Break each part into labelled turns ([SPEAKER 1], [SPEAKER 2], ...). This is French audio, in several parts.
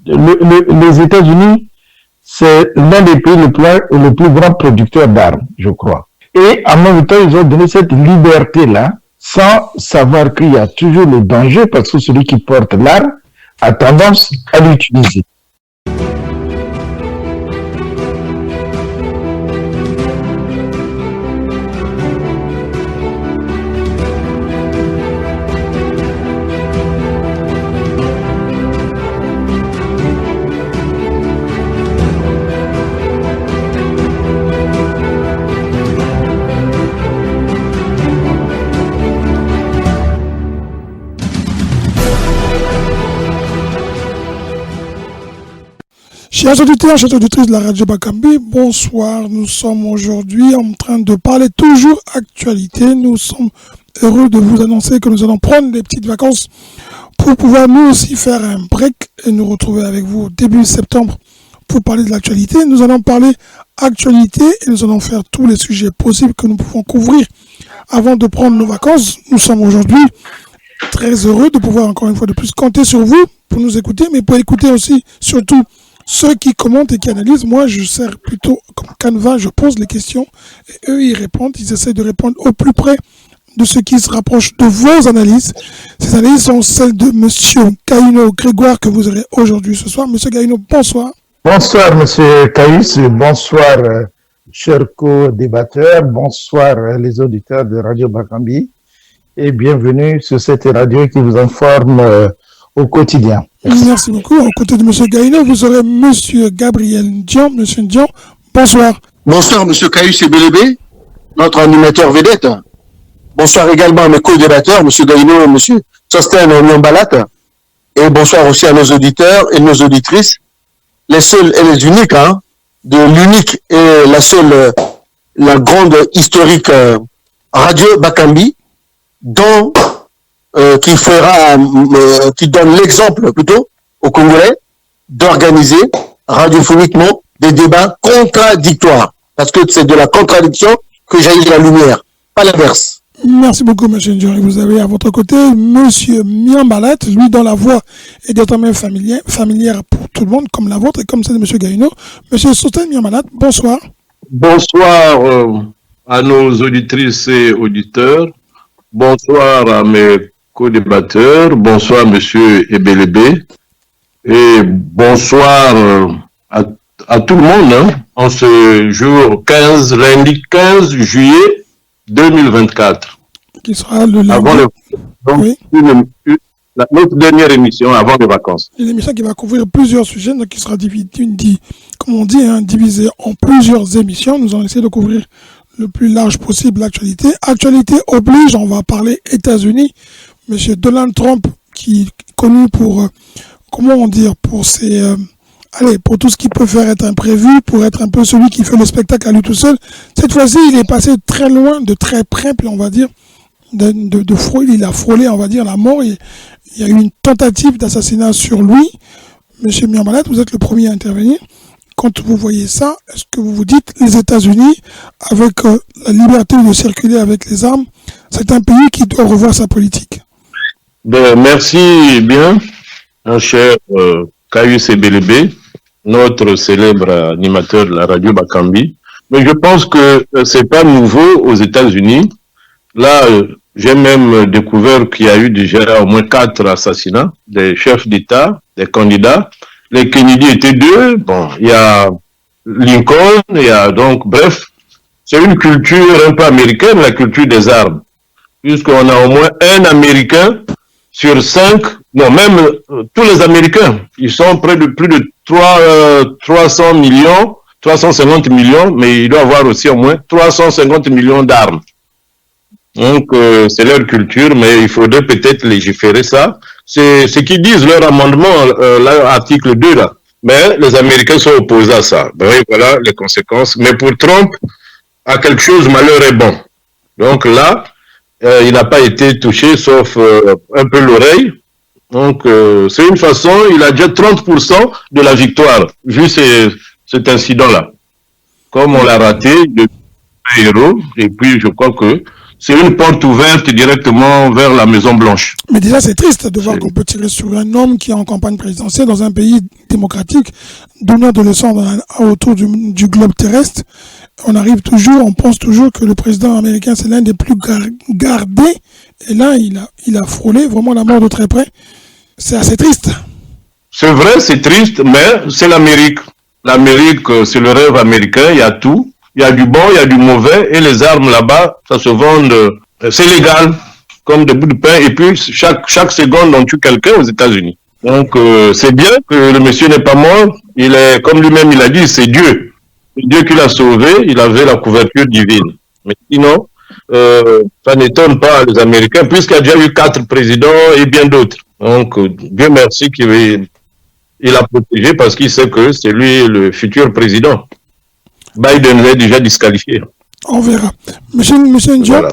[SPEAKER 1] Les États-Unis, c'est l'un des pays le plus grand producteur d'armes, je crois. Et en même temps, ils ont donné cette liberté-là, sans savoir qu'il y a toujours le danger, parce que celui qui porte l'arme a tendance à l'utiliser.
[SPEAKER 2] Chers auditeurs, chers auditrices de la radio Bakambi, bonsoir. Nous sommes aujourd'hui en train de parler toujours actualité. Nous sommes heureux de vous annoncer que nous allons prendre des petites vacances pour pouvoir nous aussi faire un break et nous retrouver avec vous début septembre pour parler de l'actualité. Nous allons parler actualité et nous allons faire tous les sujets possibles que nous pouvons couvrir avant de prendre nos vacances. Nous sommes aujourd'hui très heureux de pouvoir encore une fois de plus compter sur vous pour nous écouter, mais pour écouter aussi surtout ceux qui commentent et qui analysent. Moi, je sers plutôt comme canevas, je pose les questions et eux, ils répondent, ils essaient de répondre au plus près de ce qui se rapproche de vos analyses. Ces analyses sont celles de Monsieur Gaïno Grégoire que vous aurez aujourd'hui ce soir. Monsieur Gaïno, bonsoir.
[SPEAKER 1] Bonsoir, Monsieur Caïs, bonsoir, chers co-débatteurs, bonsoir les auditeurs de Radio Bakambi et bienvenue sur cette radio qui vous informe au quotidien.
[SPEAKER 2] Merci beaucoup. Aux côtés de M. Gaïno, vous aurez M. Gabriel Ndian. M. Ndian, bonsoir.
[SPEAKER 3] Bonsoir, M. Caïs Ebelebe, notre animateur vedette. Bonsoir également à mes co-débatteurs, M. Gaïno et M. Sosten Nyambalat. Et bonsoir aussi à nos auditeurs et nos auditrices, les seuls et les uniques, de l'unique et la seule, la grande historique radio Bakambi, dont qui donne l'exemple plutôt aux Congolais d'organiser radiophoniquement des débats contradictoires. Parce que c'est de la contradiction que jaillit la lumière, pas l'inverse.
[SPEAKER 2] Merci beaucoup, M. Ndian. Vous avez à votre côté M. Nyambalat, lui dont la voix est désormais familière pour tout le monde, comme la vôtre et comme celle de M. Gaïno. M. Sosten Nyambalat, bonsoir.
[SPEAKER 4] Bonsoir à nos auditrices et auditeurs. Bonsoir à mes co-débatteurs, bonsoir Monsieur Ebelebe et bonsoir à tout le monde en ce jour lundi 15 juillet 2024.
[SPEAKER 2] Qui sera le lundi.
[SPEAKER 4] Avant notre dernière émission avant les vacances.
[SPEAKER 2] Une émission qui va couvrir plusieurs sujets, donc qui sera divisée en plusieurs émissions. Nous allons essayer de couvrir le plus large possible l'actualité. Actualité oblige, on va parler États-Unis. Monsieur Donald Trump, qui est connu pour, pour ses, pour tout ce qui peut faire être imprévu, pour être un peu celui qui fait le spectacle à lui tout seul. Cette fois-ci, il est passé très loin, de très près, puis on va dire, de frôler, il a frôlé, on va dire, la mort. Il y a eu une tentative d'assassinat sur lui. Monsieur Nyambalat, vous êtes le premier à intervenir. Quand vous voyez ça, est-ce que vous vous dites, les États-Unis, avec la liberté de circuler avec les armes, c'est un pays qui doit revoir sa politique?
[SPEAKER 4] Merci bien, mon cher Caïs Ebelebe, notre célèbre animateur de la radio Bakambi. Mais je pense que c'est pas nouveau aux États-Unis. Là, j'ai même découvert qu'il y a eu déjà au moins 4 assassinats des chefs d'État, des candidats. Les Kennedy étaient 2. Bon, il y a Lincoln, il y a donc, bref, c'est une culture un peu américaine, la culture des armes. Puisqu'on a au moins un Américain sur 5, non, même tous les Américains, ils sont près de plus de 300 millions, 350 millions, mais il doit avoir aussi au moins 350 millions d'armes. Donc, c'est leur culture, mais il faudrait peut-être légiférer ça. C'est ce qu'ils disent, leur amendement, leur article 2, là. Mais les Américains sont opposés à ça. Ben, voilà les conséquences. Mais pour Trump, à quelque chose, malheur est bon. Donc là, il n'a pas été touché, sauf un peu l'oreille. Donc, c'est une façon, il a déjà 30% de la victoire, vu cet incident-là. Comme on l'a raté, le héros, et puis je crois que c'est une porte ouverte directement vers la Maison Blanche.
[SPEAKER 2] Mais déjà, c'est triste de voir qu'on peut tirer sur un homme qui est en campagne présidentielle dans un pays démocratique, donneur de leçons autour du globe terrestre. On pense toujours que le président américain, c'est l'un des plus gardés. Et là, il a frôlé vraiment la mort de très près. C'est assez triste.
[SPEAKER 4] C'est vrai, c'est triste, mais c'est l'Amérique. L'Amérique, c'est le rêve américain, il y a tout. Il y a du bon, il y a du mauvais, et les armes là-bas, ça se vend, c'est légal, comme des bouts de pain, et puis chaque seconde, on tue quelqu'un aux États-Unis. Donc, c'est bien que le monsieur n'est pas mort, il est, comme lui-même il a dit, c'est Dieu. C'est Dieu qui l'a sauvé, il avait la couverture divine. Mais sinon, ça n'étonne pas les Américains, puisqu'il y a déjà eu 4 présidents et bien d'autres. Donc, Dieu merci qu'il l'a protégé parce qu'il sait que c'est lui le futur président. Biden est déjà disqualifié.
[SPEAKER 2] On verra. Monsieur Ndiaye,
[SPEAKER 4] Voilà.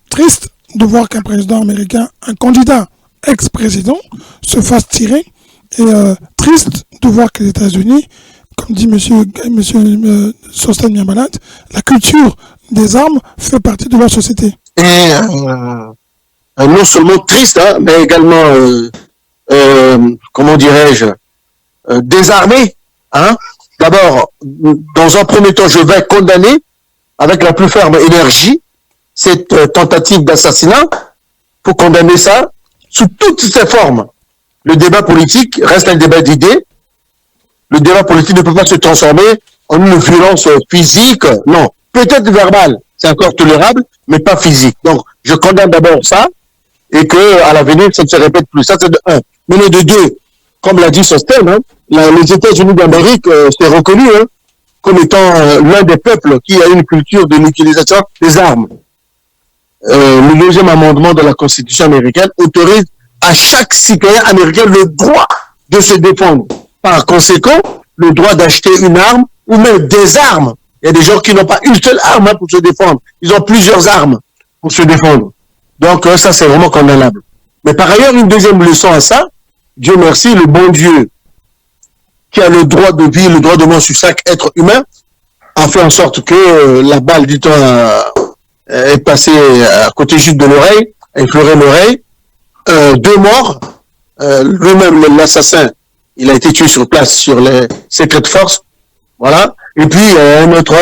[SPEAKER 2] triste de voir qu'un président américain, un candidat ex-président, se fasse tirer. Et triste de voir que les États-Unis, comme dit monsieur Sosthène Miambalat, la culture des armes fait partie de leur société.
[SPEAKER 3] Et non seulement triste, hein, mais également, comment dirais-je, désarmé. Hein. D'abord, dans un premier temps, je vais condamner avec la plus ferme énergie cette tentative d'assassinat. Pour condamner ça sous toutes ses formes. Le débat politique reste un débat d'idées. Le débat politique ne peut pas se transformer en une violence physique. Non, peut-être verbale, c'est encore tolérable, mais pas physique. Donc, je condamne d'abord ça et que à l'avenir, ça ne se répète plus. Ça, c'est de un. Mais de deux, comme l'a dit Sosthène, hein, les États-Unis d'Amérique s'est reconnu comme étant l'un des peuples qui a une culture de l'utilisation des armes. Le deuxième amendement de la Constitution américaine autorise à chaque citoyen américain le droit de se défendre. Par conséquent, le droit d'acheter une arme ou même des armes. Il y a des gens qui n'ont pas une seule arme pour se défendre. Ils ont plusieurs armes pour se défendre. Donc ça, c'est vraiment condamnable. Mais par ailleurs, une deuxième leçon à ça, Dieu merci, le bon Dieu qui a le droit de vie, le droit de mort sur chaque être humain, a fait en sorte que la balle du temps est passée à côté juste de l'oreille, a effleuré l'oreille. 2 morts, lui-même l'assassin, il a été tué sur place sur les Secret Force, voilà. Et puis un autre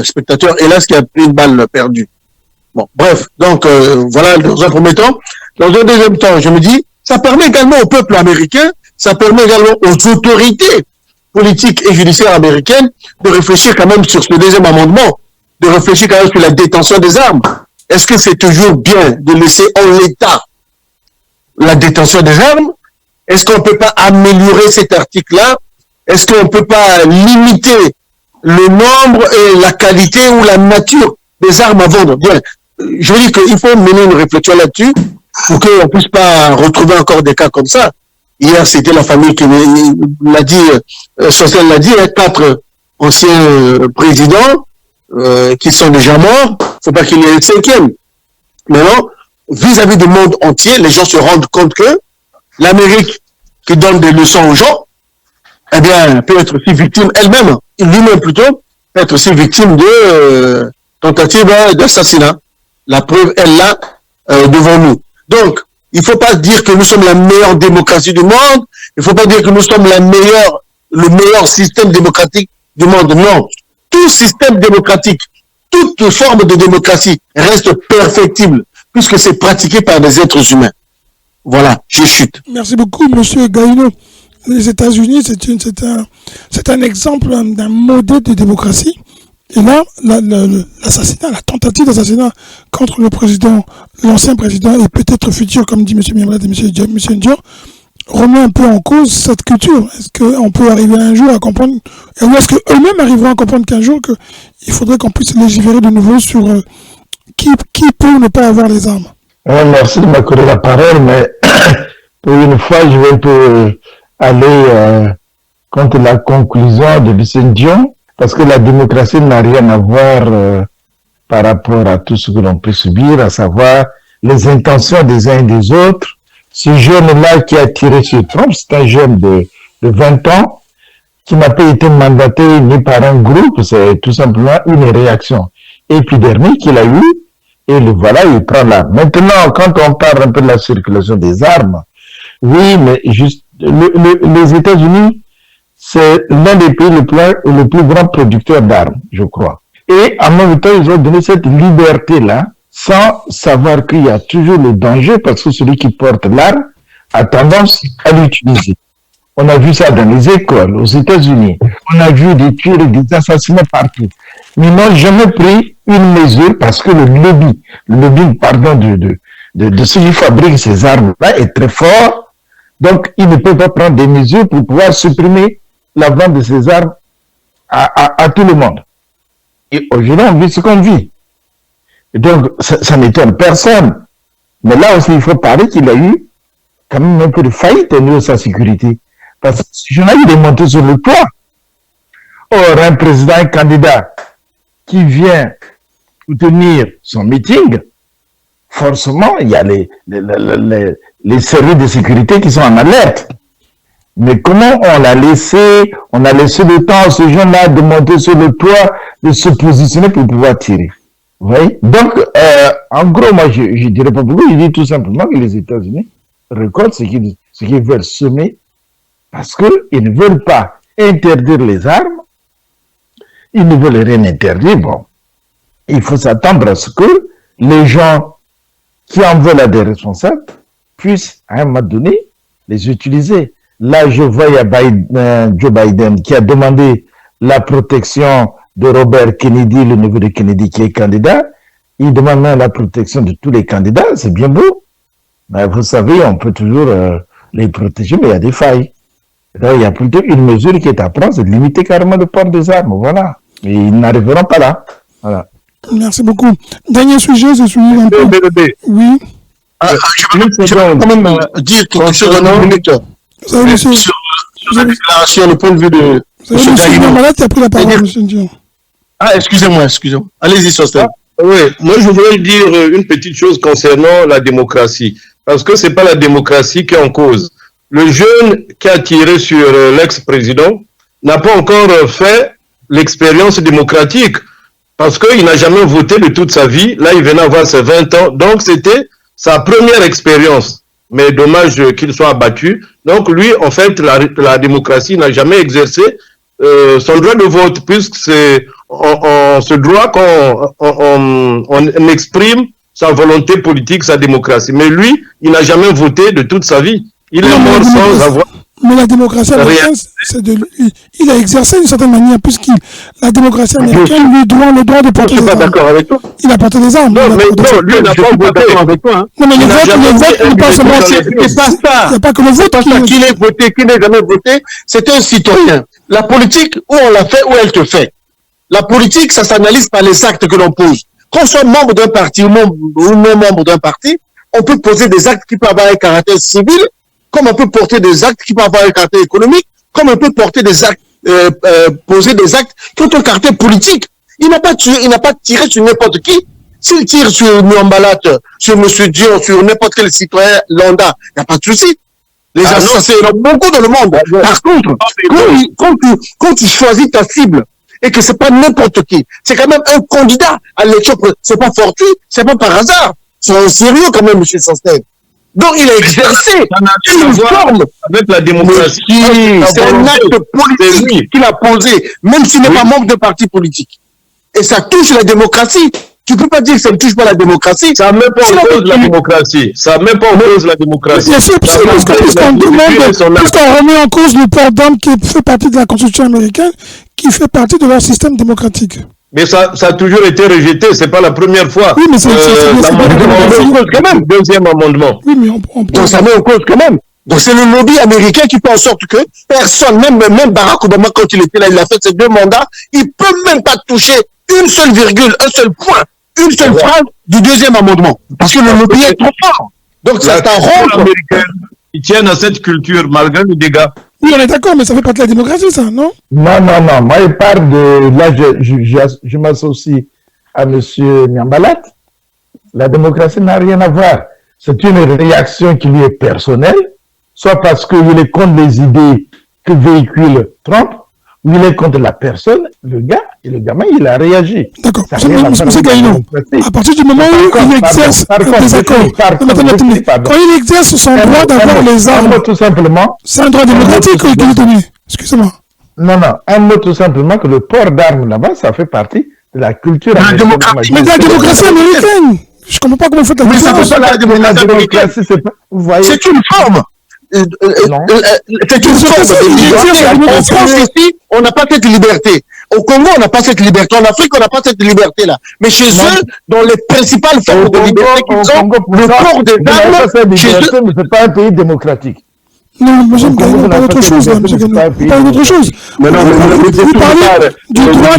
[SPEAKER 3] spectateur, hélas, qui a pris une balle perdue. Bon, bref, donc voilà dans un premier temps. Dans un deuxième temps, je me dis, ça permet également au peuple américain, ça permet également aux autorités politiques et judiciaires américaines de réfléchir quand même sur ce deuxième amendement, de réfléchir quand même sur la détention des armes. Est-ce que c'est toujours bien de laisser en l'état la détention des armes? Est-ce qu'on ne peut pas améliorer cet article-là? Est-ce qu'on ne peut pas limiter le nombre et la qualité ou la nature des armes à vendre? Bien, je veux dire qu'il faut mener une réflexion là-dessus pour qu'on ne puisse pas retrouver encore des cas comme ça. Hier, c'était la famille qui l'a dit, Sosthène l'a dit, 4 anciens présidents qui sont déjà morts. Il ne faut pas qu'il y ait le 5e. Maintenant, vis-à-vis du monde entier, les gens se rendent compte que l'Amérique qui donne des leçons aux gens, eh bien, peut être aussi victime elle-même, lui-même plutôt, peut être aussi victime de tentative d'assassinat. La preuve est là devant nous. Donc, il ne faut pas dire que nous sommes la meilleure démocratie du monde, il ne faut pas dire que nous sommes le meilleur système démocratique du monde. Non, tout système démocratique, toute forme de démocratie reste perfectible, puisque c'est pratiqué par des êtres humains. Voilà, je chute.
[SPEAKER 2] Merci beaucoup, Monsieur Gaïno. Les États-Unis, c'est un exemple d'un modèle de démocratie. Et là, l'assassinat, la tentative d'assassinat contre le président, l'ancien président et peut-être futur, comme dit M. Miambalat et M. Ndiaye, remet un peu en cause cette culture. Est-ce qu'on peut arriver un jour à comprendre, ou est-ce qu'eux-mêmes arriveront à comprendre qu'un jour il faudrait qu'on puisse légiférer de nouveau sur qui peut ne pas avoir les armes?
[SPEAKER 1] Merci de m'accorder la parole, mais pour une fois, je vais un peu aller contre la conclusion de M. Dion, parce que la démocratie n'a rien à voir par rapport à tout ce que l'on peut subir, à savoir les intentions des uns et des autres. Ce jeune-là qui a tiré sur Trump, c'est un jeune de 20 ans qui n'a pas été mandaté ni par un groupe, c'est tout simplement une réaction épidermique qu'il a eue Et le voilà, il prend l'arme. Maintenant, quand on parle un peu de la circulation des armes, oui, mais juste, les États-Unis, c'est l'un des pays le plus grand producteur d'armes, je crois. Et en même temps, ils ont donné cette liberté-là, sans savoir qu'il y a toujours le danger, parce que celui qui porte l'arme a tendance à l'utiliser. On a vu ça dans les écoles, aux États-Unis. On a vu des tueries, des assassinats partout. Mais ils n'ont jamais pris une mesure parce que le lobby de ceux qui fabriquent ces armes-là est très fort. Donc, ils ne peuvent pas prendre des mesures pour pouvoir supprimer la vente de ces armes à tout le monde. Et aujourd'hui, on vit ce qu'on vit. Et donc, ça n'étonne personne. Mais là aussi, il faut parler qu'il a eu quand même un peu de faillite au niveau de sa sécurité. Parce que ce journal, il est monté sur le toit. Or, un président, un candidat qui vient tenir son meeting, forcément, il y a les services de sécurité qui sont en alerte. Mais comment on a laissé le temps à ce jeune-là de monter sur le toit, de se positionner pour pouvoir tirer. Vous voyez? Donc, en gros, moi, je dirais pas beaucoup, je dis tout simplement que les États-Unis récoltent ce qu'ils veulent semer parce qu'ils ne veulent pas interdire les armes, ils ne veulent rien interdire. Bon, il faut s'attendre à ce que les gens qui en veulent à des responsables puissent, à un moment donné, les utiliser. Là, je vois, il y a Joe Biden qui a demandé la protection de Robert Kennedy, le neveu de Kennedy qui est candidat. Il demande même la protection de tous les candidats. C'est bien beau. Mais vous savez, on peut toujours les protéger, mais il y a des failles. Là, il y a plutôt une mesure qui est à prendre, c'est de limiter carrément le port des armes. Voilà. Mais ils n'arriveront pas là. Voilà.
[SPEAKER 2] Merci beaucoup. Dernier sujet, c'est celui un peu. Oui.
[SPEAKER 3] Je vais quand même dire quelque chose en une minute.
[SPEAKER 2] Vous monsieur.
[SPEAKER 3] Sur la déclaration, le point de vue de
[SPEAKER 2] M. Gaïno. Tu as pris la parole, M. Ndion.
[SPEAKER 3] Ah, excusez-moi. Allez-y, Sostel.
[SPEAKER 4] Oui, moi je voulais dire une petite chose concernant la démocratie. Parce que ce n'est pas la démocratie qui est en cause. Le jeune qui a tiré sur l'ex-président n'a pas encore fait l'expérience démocratique. Parce qu'il n'a jamais voté de toute sa vie. Là, il venait avoir ses 20 ans. Donc, c'était sa première expérience. Mais dommage qu'il soit abattu. Donc, lui, en fait, la démocratie n'a jamais exercé son droit de vote, puisque c'est ce droit qu'on exprime sa volonté politique, sa démocratie. Mais lui, il n'a jamais voté de toute sa vie. Il est mort sans avoir...
[SPEAKER 2] Mais la démocratie américaine, il a exercé d'une certaine manière, la démocratie américaine lui doit le droit de porter des armes. Je ne suis pas d'accord avec toi. Il a porté des armes.
[SPEAKER 3] Non, mais non, lui n'a pas voté avec toi. Hein.
[SPEAKER 2] Non, mais le vote, il pas seulement...
[SPEAKER 3] C'est pas ça.
[SPEAKER 2] Il n'y a pas que le vote
[SPEAKER 3] qu'il ait voté, qu'il n'ait jamais voté. C'est un citoyen. La politique, ou on la fait, ou elle te fait. La politique, ça s'analyse par les actes que l'on pose. Qu'on soit membre d'un parti ou non membre d'un parti, on peut poser des actes qui peuvent avoir un caractère civil, comme on peut porter des actes qui peuvent avoir un caractère économique, comme on peut porter des actes, poser des actes qui ont un caractère politique. Il n'a pas tiré sur n'importe qui. S'il tire sur Nyambalat, sur M. Dion, sur n'importe quel citoyen lambda, il n'y a pas de souci. Les assassins, il y en a beaucoup dans le monde. Par contre, quand tu choisis ta cible, et que c'est pas n'importe qui, c'est quand même un candidat à l'élection, c'est pas fortuit, c'est pas par hasard. C'est sérieux quand même, M. Sostel. Donc, il a exercé une forme
[SPEAKER 4] avec la démocratie.
[SPEAKER 3] C'est un acte politique qu'il a posé, même s'il n'est pas membre de parti politique. Et ça touche la démocratie. Tu ne peux pas dire que ça ne touche pas la démocratie.
[SPEAKER 4] Ça ne met pas en cause la démocratie. Ça ne met pas en cause la démocratie.
[SPEAKER 2] Bien sûr, puisqu'on remet en cause le port d'armes qui fait partie de la Constitution américaine, qui fait partie de leur système démocratique.
[SPEAKER 4] Mais ça a toujours été rejeté, c'est pas la première fois.
[SPEAKER 2] Oui, mais c'est
[SPEAKER 3] quand même.
[SPEAKER 4] Deuxième amendement.
[SPEAKER 2] Oui, mais
[SPEAKER 3] donc ça met en cause quand même. Donc c'est le lobby américain qui fait en sorte que personne, même Barack Obama, quand il était là, il a fait ses 2 mandats, il peut même pas toucher une seule virgule, un seul point, une seule phrase du 2e amendement. Parce que le lobby est trop fort. Donc ça t'arrange.
[SPEAKER 4] Ils tiennent à cette culture malgré les dégâts.
[SPEAKER 2] Oui, on est d'accord, mais ça fait partie de la démocratie, ça, non?
[SPEAKER 1] Non. Moi, je parle de... Là, je m'associe à M. Nyambalat. La démocratie n'a rien à voir. C'est une réaction qui lui est personnelle, soit parce qu'il est contre les idées que véhicule Trump, où il est contre la personne, le gars, et le gamin, il a réagi.
[SPEAKER 2] D'accord.
[SPEAKER 1] Ça n'a rien à faire
[SPEAKER 2] Monsieur
[SPEAKER 1] avec la
[SPEAKER 2] Gaïno,
[SPEAKER 1] démocratie.
[SPEAKER 2] à partir du moment où il exerce des accords, quand il exerce son droit d'avoir les armes,
[SPEAKER 1] tout simplement.
[SPEAKER 2] c'est un droit démocratique qu'il est donné. Excusez-moi.
[SPEAKER 1] Non, un mot tout simplement que le port d'armes là-bas, ça fait partie de la culture américaine.
[SPEAKER 2] Mais de la démocratie américaine. Je ne comprends pas comment vous faites la différence.
[SPEAKER 3] La démocratie, c'est une forme. C'est une forme de liberté. En France, ici, on n'a pas cette liberté. Au Congo, on n'a pas cette liberté. En Afrique, on n'a pas cette liberté-là. Mais chez eux, dans les principales formes de liberté qu'ils ont, le port des armes, chez eux,
[SPEAKER 1] mais c'est pas un pays démocratique.
[SPEAKER 2] Non, monsieur Gaïno, on parle d'autre chose, là, monsieur Gaïno. On parle d'autre chose.
[SPEAKER 3] Mais non,
[SPEAKER 2] vous parlez du droit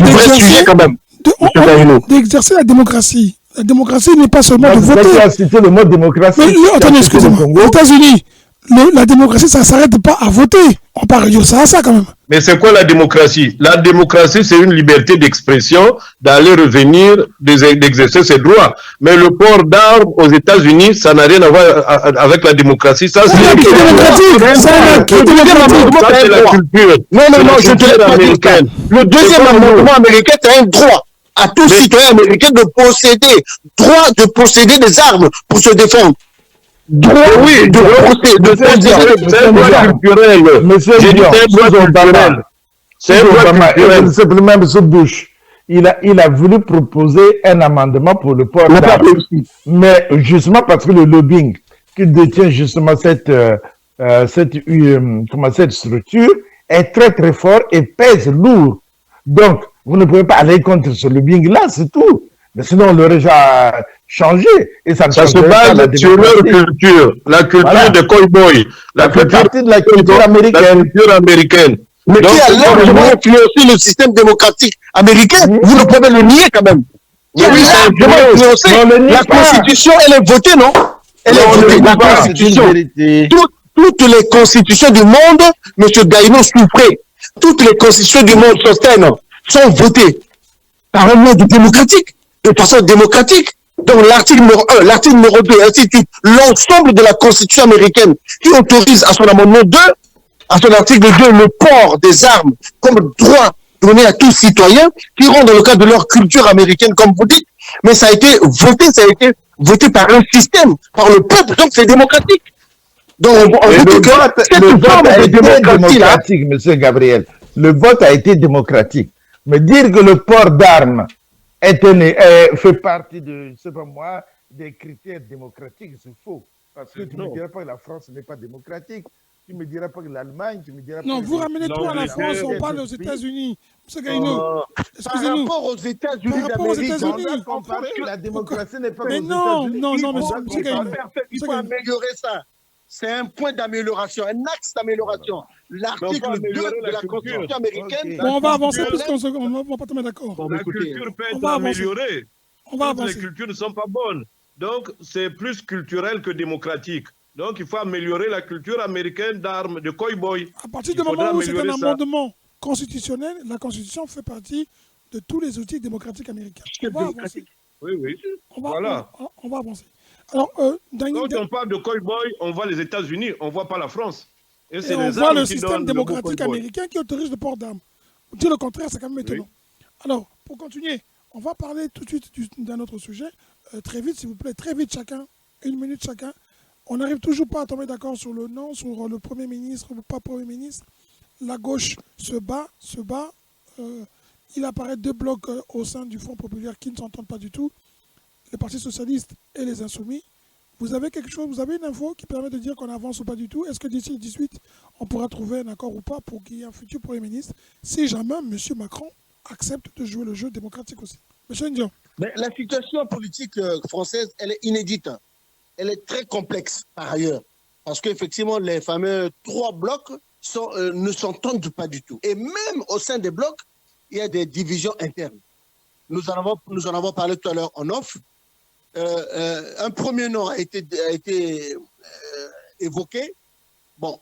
[SPEAKER 2] d'exercer la démocratie. La démocratie n'est pas seulement de voter.
[SPEAKER 1] Vous avez cité le mot démocratie.
[SPEAKER 2] Mais attendez, excusez-moi. Aux États-Unis, la démocratie, ça ne s'arrête pas à voter. On parle de ça à ça quand même.
[SPEAKER 4] Mais c'est quoi la démocratie? La démocratie, c'est une liberté d'expression, d'aller revenir, d'exercer ses droits. Mais le port d'armes aux États-Unis, ça n'a rien à voir avec la démocratie. Ça, c'est
[SPEAKER 2] la
[SPEAKER 4] culture.
[SPEAKER 3] Non, je te l'ai pas dit. Le deuxième amendement américain, c'est un droit à tout citoyen américain de posséder des armes pour se défendre. Droit, oui, de posséder.
[SPEAKER 4] C'est un droit culturel.
[SPEAKER 1] Monsieur Obama, simplement M. Bush, il a voulu proposer un amendement pour le port d'armes. Mais justement parce que le lobbying qui détient justement cette structure est très très fort et pèse lourd. Donc, vous ne pouvez pas aller contre ce lobbying-là, c'est tout. Mais sinon, on l'aurait déjà changé. Et ça se base
[SPEAKER 4] sur leur culture, la culture des cow-boys, la culture
[SPEAKER 1] de la culture
[SPEAKER 4] américaine.
[SPEAKER 3] Mais qui a largement influencé le système démocratique américain, vous ne pouvez le nier quand même. Qui a largement influencé la Constitution, elle est votée, non? Elle est votée, la Constitution. Toutes les constitutions du monde, M. Gaïno souffrait. Toutes les constitutions du monde sont votées par un mode démocratique, de façon démocratique. Donc l'article numéro 1, l'article numéro 2, ainsi de suite, l'ensemble de la Constitution américaine qui autorise à son amendement 2, à son article 2, le port des armes comme droit donné à tout citoyen, qui rentre dans le cadre de leur culture américaine, comme vous dites, mais ça a été voté par un système, par le peuple, donc c'est démocratique. Donc on veut que cette forme de démocratique,
[SPEAKER 1] M. Gabriel, le vote a été démocratique. Mais dire que le port d'armes fait partie de, je sais pas moi, des critères démocratiques, c'est faux. Parce que tu ne me diras pas que la France n'est pas démocratique, tu ne me diras pas que l'Allemagne, tu me diras pas
[SPEAKER 2] que... Non, vous ramenez tout à la France, on parle aux États-Unis. M. Gaïno, excusez-nous.
[SPEAKER 3] Par rapport aux États-Unis d'Amérique,
[SPEAKER 1] la démocratie n'est pas aux
[SPEAKER 2] États-Unis. Mais non, M. Gaïno.
[SPEAKER 3] Il faut améliorer ça. C'est un point d'amélioration, un axe d'amélioration. L'article 2 de la Constitution américaine...
[SPEAKER 2] Bon, on va avancer puisqu'on ne va pas tomber d'accord.
[SPEAKER 4] La culture peut être améliorée. Les cultures ne sont pas bonnes. Donc, c'est plus culturel que démocratique. Donc, il faut améliorer la culture américaine d'armes, de cow-boy.
[SPEAKER 2] À partir du moment où c'est un amendement constitutionnel, la Constitution fait partie de tous les outils démocratiques américains. On va avancer.
[SPEAKER 4] Oui.
[SPEAKER 2] On va avancer. Alors,
[SPEAKER 4] quand on parle de cow-boy, on voit les États-Unis, on ne voit pas la France.
[SPEAKER 2] Et on voit le système démocratique américain qui autorise le port d'armes. Dire le contraire, c'est quand même étonnant. Oui. Alors, pour continuer, on va parler tout de suite d'un autre sujet. Très vite, s'il vous plaît, très vite chacun, 1 minute chacun. On n'arrive toujours pas à tomber d'accord sur le nom, sur le Premier ministre ou pas Premier ministre. La gauche se bat. Il apparaît 2 blocs au sein du Front populaire qui ne s'entendent pas du tout. Les partis socialistes et les insoumis. Vous avez quelque chose, vous avez une info qui permet de dire qu'on avance ou pas du tout? Est-ce que d'ici le 18, on pourra trouver un accord ou pas pour qu'il y ait un futur Premier ministre si jamais M. Macron accepte de jouer le jeu démocratique aussi? M. Ndion.
[SPEAKER 3] Mais la situation politique française, elle est inédite. Elle est très complexe par ailleurs. Parce qu'effectivement, les fameux 3 blocs ne s'entendent pas du tout. Et même au sein des blocs, il y a des divisions internes. Nous en avons parlé tout à l'heure en off. Un premier nom a été évoqué,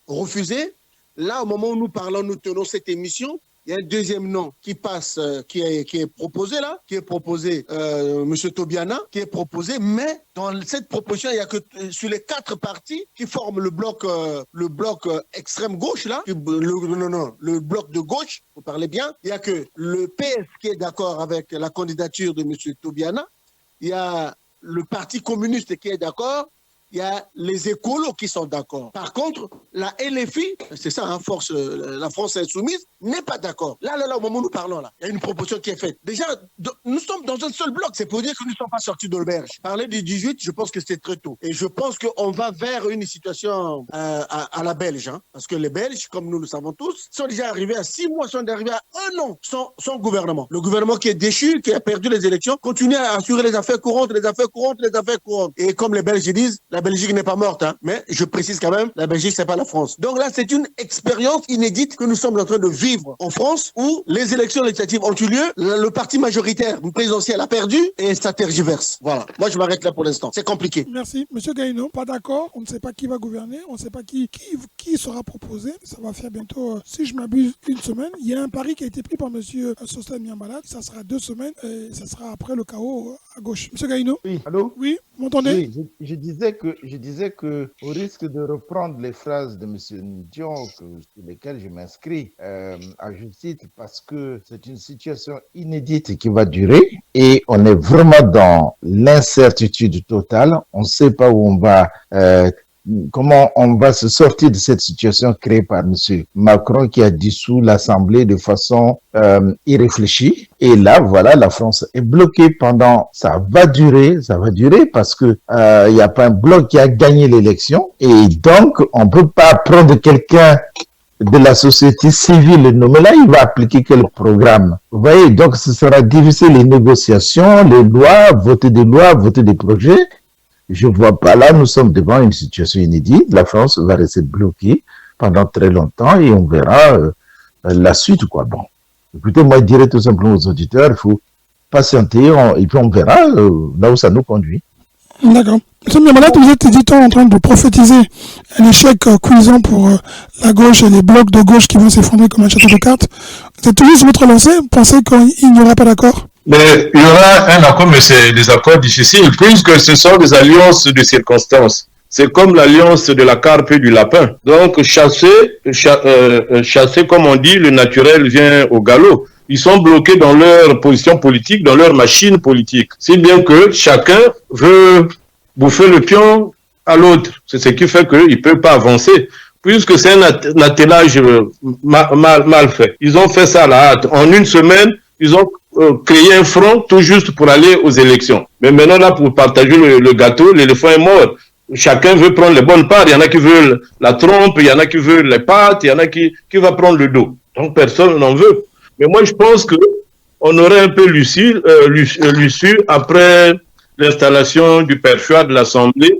[SPEAKER 3] refusé. Là, au moment où nous parlons, nous tenons cette émission, il y a un deuxième nom qui passe, qui est proposé là, M. Tobiana, qui est proposé, mais dans cette proposition, il n'y a que sur les 4 partis qui forment le bloc extrême gauche là, le bloc de gauche, vous parlez bien, il n'y a que le PS qui est d'accord avec la candidature de M. Tobiana, il y a le Parti communiste qui est d'accord, il y a les écolos qui sont d'accord. Par contre, la LFI, c'est ça, hein, la France insoumise, n'est pas d'accord. Là, au moment où nous parlons, là, il y a une proposition qui est faite. Déjà, nous sommes dans un seul bloc. C'est pour dire que nous ne sommes pas sortis de l'auberge. Parler du 18, je pense que c'est très tôt. Et je pense qu'on va vers une situation à la Belge. Hein, parce que les Belges, comme nous le savons tous, sont déjà arrivés à 6 mois, sont arrivés à 1 an sans gouvernement. Le gouvernement qui est déchu, qui a perdu les élections, continue à assurer les affaires courantes. Et comme les Belges disent, la Belgique n'est pas morte, hein, mais je précise quand même, la Belgique, c'est pas la France. Donc là, c'est une expérience inédite que nous sommes en train de vivre en France, où les élections législatives ont eu lieu, le parti majoritaire présidentiel a perdu et ça tergiverse. Voilà. Moi, je m'arrête là pour l'instant. C'est compliqué.
[SPEAKER 2] Merci. Monsieur Gaïno, pas d'accord. On ne sait pas qui va gouverner. On ne sait pas qui sera proposé. Ça va faire bientôt, si je m'abuse, 1 semaine. Il y a un pari qui a été pris par monsieur Sosthène Niambala. Ça sera 2 semaines et ça sera après le chaos à gauche. Monsieur Gaïno.
[SPEAKER 5] Oui, allô?
[SPEAKER 2] Oui, vous m'entendez?
[SPEAKER 5] Oui, je disais que au risque de reprendre les phrases de M. Ndion, sur lesquelles je m'inscris à juste titre, parce que c'est une situation inédite qui va durer et on est vraiment dans l'incertitude totale. On ne sait pas où on va, comment on va se sortir de cette situation créée par M. Macron qui a dissous l'Assemblée de façon irréfléchie. Et là, voilà, la France est bloquée pendant, ça va durer parce que il n'y a pas un bloc qui a gagné l'élection. Et donc, on peut pas prendre quelqu'un de la société civile nommé là, il va appliquer quel programme? Vous voyez, donc ce sera difficile, les négociations, les lois, voter des projets. Je vois pas là, nous sommes devant une situation inédite. La France va rester bloquée pendant très longtemps et on verra la suite, quoi. Bon, écoutez, moi, je dirais tout simplement aux auditeurs, il faut patienter et puis on verra là où ça nous conduit.
[SPEAKER 2] D'accord. Monsieur Niambala, vous êtes, dit-on, en train de prophétiser un échec cuisant pour la gauche et les blocs de gauche qui vont s'effondrer comme un château de cartes. Vous êtes toujours sur votre lancée? Vous pensez qu'il n'y aura pas d'accord?
[SPEAKER 4] Mais il y aura un accord, mais c'est des accords difficiles, puisque ce sont des alliances de circonstances. C'est comme l'alliance de la carpe et du lapin. Donc, chasser, comme on dit, le naturel vient au galop. Ils sont bloqués dans leur position politique, dans leur machine politique. Si bien que chacun veut bouffer le pion à l'autre. C'est ce qui fait qu'il ne peut pas avancer, puisque c'est un attelage mal fait. Ils ont fait ça à la hâte. En 1 semaine, ils ont créé un front tout juste pour aller aux élections. Mais maintenant, là, pour partager le gâteau, l'éléphant est mort. Chacun veut prendre les bonnes parts. Il y en a qui veulent la trompe, il y en a qui veulent les pattes, il y en a qui va prendre le dos. Donc, personne n'en veut. Mais moi, je pense qu'on aurait un peu l'issue après l'installation du père Chouard de l'Assemblée.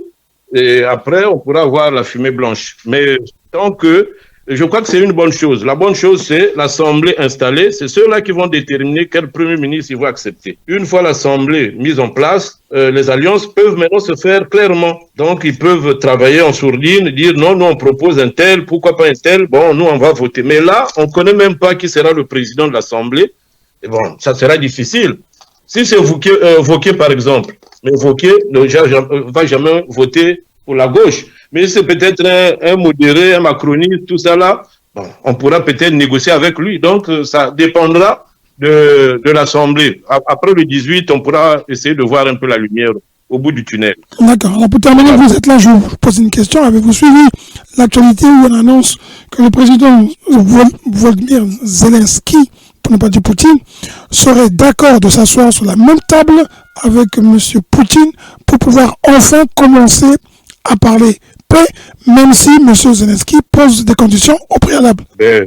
[SPEAKER 4] Et après, on pourra voir la fumée blanche. Mais tant que je crois que c'est une bonne chose. La bonne chose, c'est l'Assemblée installée. C'est ceux-là qui vont déterminer quel Premier ministre ils vont accepter. Une fois l'Assemblée mise en place, les alliances peuvent maintenant se faire clairement. Donc, ils peuvent travailler en sourdine, dire non, nous on propose un tel, pourquoi pas un tel, bon, nous on va voter. Mais là, on ne connaît même pas qui sera le président de l'Assemblée. Et bon, ça sera difficile. Si c'est Wauquiez, par exemple, mais Wauquiez ne va jamais voter pour la gauche. Mais c'est peut-être un modéré, un macroniste, tout ça là, bon, on pourra peut-être négocier avec lui. Donc, ça dépendra de l'Assemblée. Après le 18, on pourra essayer de voir un peu la lumière au bout du tunnel.
[SPEAKER 2] D'accord. Alors, pour terminer, vous êtes là, je vous pose une question. Avez-vous suivi l'actualité où on annonce que le président Volodymyr Zelensky, pour ne pas dire Poutine, serait d'accord de s'asseoir sur la même table avec M. Poutine pour pouvoir enfin commencer à parler paix, même si M. Zelensky pose des conditions au préalable.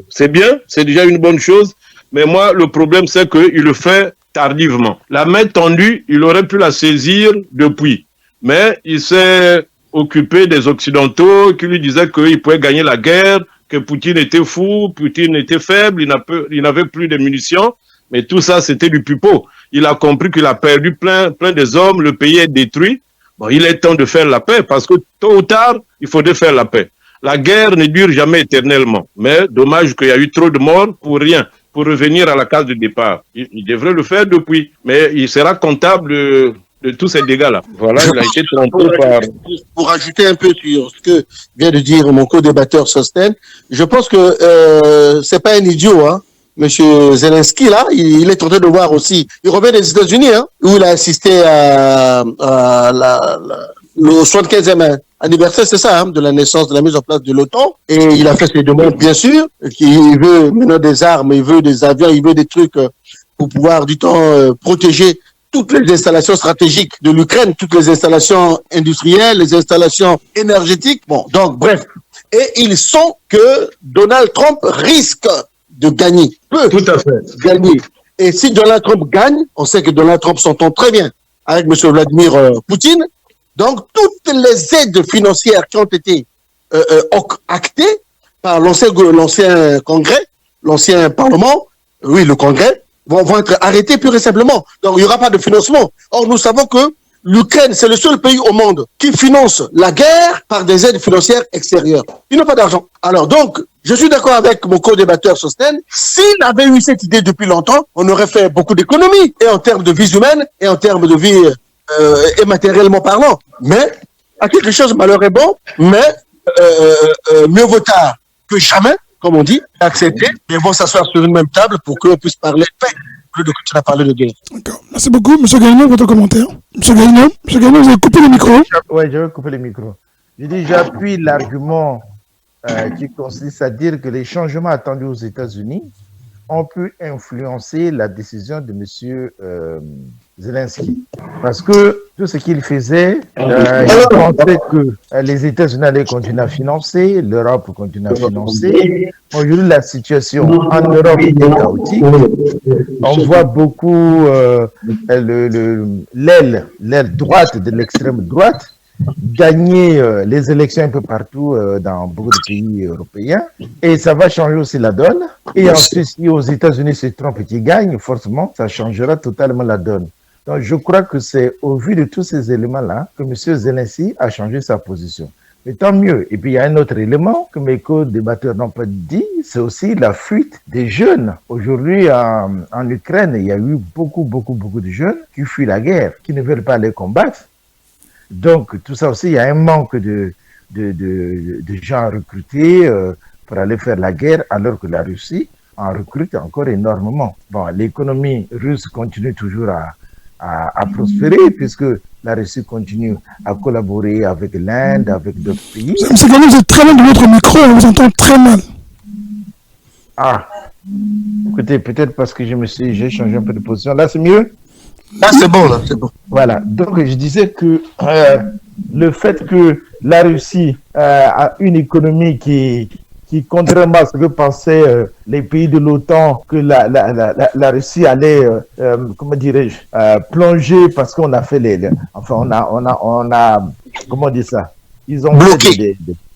[SPEAKER 4] C'est bien, c'est déjà une bonne chose, mais moi, le problème, c'est qu'il le fait tardivement. La main tendue, il aurait pu la saisir depuis, mais il s'est occupé des Occidentaux qui lui disaient qu'il pouvait gagner la guerre, que Poutine était fou, Poutine était faible, il n'avait plus de munitions, mais tout ça, c'était du pipeau. Il a compris qu'il a perdu plein des hommes, le pays est détruit. Bon, il est temps de faire la paix parce que tôt ou tard, il faudrait faire la paix. La guerre ne dure jamais éternellement, mais dommage qu'il y a eu trop de morts pour rien. pour revenir à la case de départ. Il devrait le faire depuis, mais il sera comptable de tous ces dégâts-là. Voilà, il a été trompé par...
[SPEAKER 3] Pour ajouter un peu sur ce que vient de dire mon co-débatteur Sosten, je pense que c'est pas un idiot, hein. Monsieur Zelensky, là, il est en train de voir aussi. Il revient des États-Unis, hein, où il a assisté le 75e anniversaire, c'est ça, hein, de la naissance, de la mise en place de l'OTAN. Et il a fait ses demandes, bien sûr, qu'il veut maintenant des armes, il veut des avions, il veut des trucs pour pouvoir, du temps, protéger toutes les installations stratégiques de l'Ukraine, toutes les installations industrielles, les installations énergétiques. Bon, donc, bref. Et ils sont que Donald Trump risque de gagner, peut
[SPEAKER 4] Tout à fait.
[SPEAKER 3] gagner. Et si Donald Trump gagne, on sait que Donald Trump s'entend très bien avec M. Vladimir Poutine. Donc, toutes les aides financières qui ont été actées par l'ancien Congrès, l'ancien Parlement, oui, le Congrès, vont être arrêtées pur et simplement. Donc, il n'y aura pas de financement. Or, nous savons que l'Ukraine, c'est le seul pays au monde qui finance la guerre par des aides financières extérieures. Ils n'ont pas d'argent. Alors donc, je suis d'accord avec mon co-débatteur Sosten. S'il avait eu cette idée depuis longtemps, on aurait fait beaucoup d'économies, et en termes de vie humaine, et en termes de vie et matériellement parlant. Mais, à quelque chose, malheur est bon, mais mieux vaut tard que jamais, comme on dit, accepter, et vont s'asseoir sur une même table pour qu'on puisse parler paix, au lieu de continuer à parler de guerre.
[SPEAKER 2] D'accord. Merci beaucoup. M. Gagnon, votre commentaire. M. Gagnon, vous avez coupé le micro.
[SPEAKER 5] Oui, je vais couper le micro. Je dis, j'appuie l'argument qui consiste à dire que les changements attendus aux États-Unis ont pu influencer la décision de M. Zelensky. Parce que tout ce qu'il faisait, il pensait que les États-Unis allaient continuer à financer, l'Europe continue à financer. Aujourd'hui, la situation en Europe est chaotique. On voit beaucoup l'aile droite de l'extrême droite gagner les élections un peu partout dans beaucoup de pays européens. Et ça va changer aussi la donne. Et ensuite, si aux États-Unis, c'est Trump qui gagne, forcément, ça changera totalement la donne. Donc, je crois que c'est au vu de tous ces éléments-là que M. Zelensky a changé sa position. Mais tant mieux. Et puis, il y a un autre élément que mes co-débatteurs n'ont pas dit, c'est aussi la fuite des jeunes. Aujourd'hui, en Ukraine, il y a eu beaucoup de jeunes qui fuient la guerre, qui ne veulent pas aller combattre. Donc, tout ça aussi, il y a un manque de gens à recruter pour aller faire la guerre, alors que la Russie en recrute encore énormément. Bon, l'économie russe continue toujours à prospérer, puisque la Russie continue à collaborer avec l'Inde, avec d'autres pays.
[SPEAKER 2] M. Gagnon, vous êtes très loin de votre micro, on vous entend très mal.
[SPEAKER 5] Ah, écoutez, peut-être parce que j'ai changé un peu de position. Là, c'est mieux?
[SPEAKER 3] Ah, c'est bon, là, c'est bon.
[SPEAKER 5] Voilà, donc je disais que le fait que la Russie a une économie qui contrairement à ce que pensaient les pays de l'OTAN, que la Russie allait, comment dirais-je, plonger parce qu'on a fait on a, comment dire ça, ils ont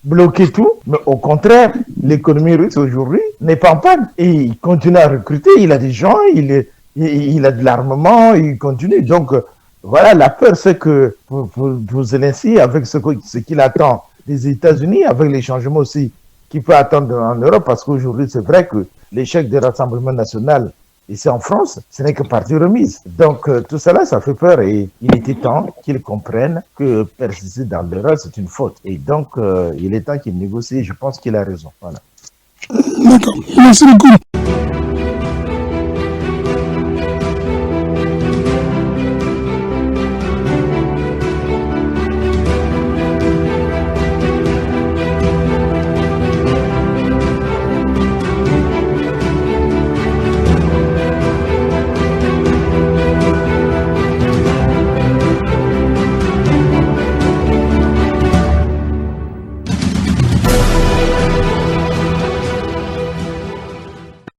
[SPEAKER 5] bloqué tout, mais au contraire, l'économie russe aujourd'hui n'est pas en panne et il continue à recruter, il a des gens, il a de l'armement, il continue. Donc, voilà, la peur, c'est que pour Zelensky, avec ce qu'il attend des États-Unis, avec les changements aussi qu'il peut attendre en Europe, parce qu'aujourd'hui, c'est vrai que l'échec des rassemblements nationaux ici en France, ce n'est que partie remise. Donc, tout cela, ça fait peur et il était temps qu'ils comprennent que persister dans l'Europe, c'est une faute. Et donc, il est temps qu'ils négocient. Je pense qu'il a raison. Voilà.
[SPEAKER 2] D'accord. Merci beaucoup.